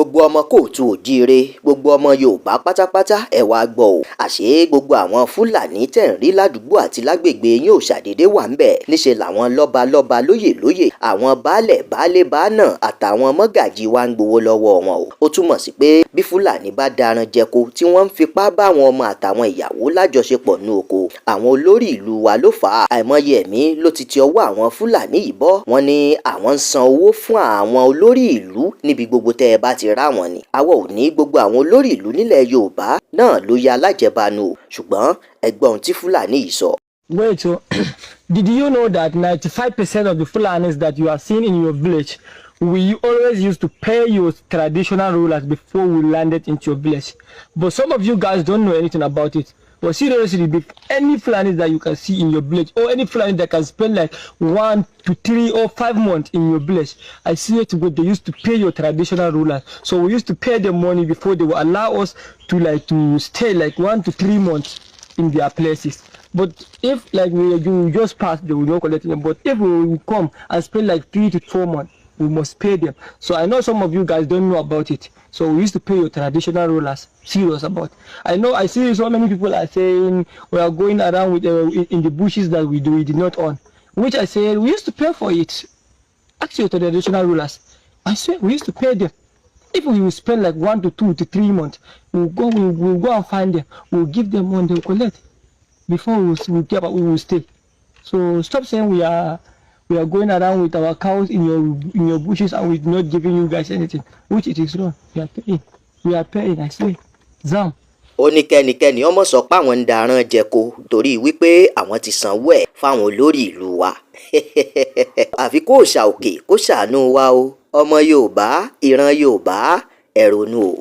gbogbo ọmọ kóòtù òjíire gbogbo ọmọ Yorùbá pátápátá ẹ wá gbọ́ o àṣé gbogbo àwọn Fúlàní tẹ̀ ń rí ládùúgbò àti lágbègbè yín ò ṣàdédé wà ń bẹ̀ níṣe làwọn lọ́balọ́ba lóyè àwọn baálẹ̀ baálé báánà àtàwọn mọ́gàjì wa ń gbowó lọ́wọ́ wọn o ó túmọ̀ sí pé bí Fúlàní bá daran jẹko tí wọ́n ń fipá bá àwọn ọmọ àtàwọn ìyàwó lájọṣepọ̀ ní oko àwọn olórí ìlú wa ló fà á àìmọye ẹ̀mí ló ti ọwọ́ àwọn Fúlàní yìí bọ́ wọ́n ní àwọn ń san owó fún àwọn olórí ìlú níbi gbogbo tẹ́ ẹ bá ti rá wọn ni àwa ò ní gbogbo àwọn olórí ìlú nílẹ̀ Yorùbá náà ló ya alájẹbánu o ṣùgbọ́n ẹgbọ́n ohun tí Fúlàní yìí sọ. Wait, so did you know that 95% of the Fulanis that you are seeing in your village, we always used to pay your traditional rulers before we landed into your village? But some of you guys don't know anything about it. But seriously, any Fulani that you can see in your village, or any Fulani that can spend like 1 to 3 or 5 months in your village, I see it because they used to pay your traditional rulers. So we used to pay them money before they would allow us to stay like 1 to 3 months in their places. But if we just pass, they will not collect them. But if we come and spend like 3 to 4 months, we must pay them. So I know some of you guys don't know about it. So we used to pay your traditional rulers. Serious about. I know I see so many people are saying we are going around with in the bushes that we did not own. Which I say we used to pay for it. Actually, your traditional rulers, I swear we used to pay them. If we will spend like 1 to 2 to 3 months, we'll go and find them. We'll give them money, they'll collect. Before we will stay. So stop saying we are going around with our cows in your bushes and we're not giving you guys anything, which it is wrong. We are paying, I say. Zam. Ó ní kẹ́nikẹ́ni ọmọ sọ pé àwọn ń daran jẹko torí wípé àwọn ti sanwó ẹ̀ fáwọn olórí ìlú wa. Àfi kó ṣà òkè kó ṣàánú wa o ọmọ Yorùbá ìran Yorùbá ẹ ronú o.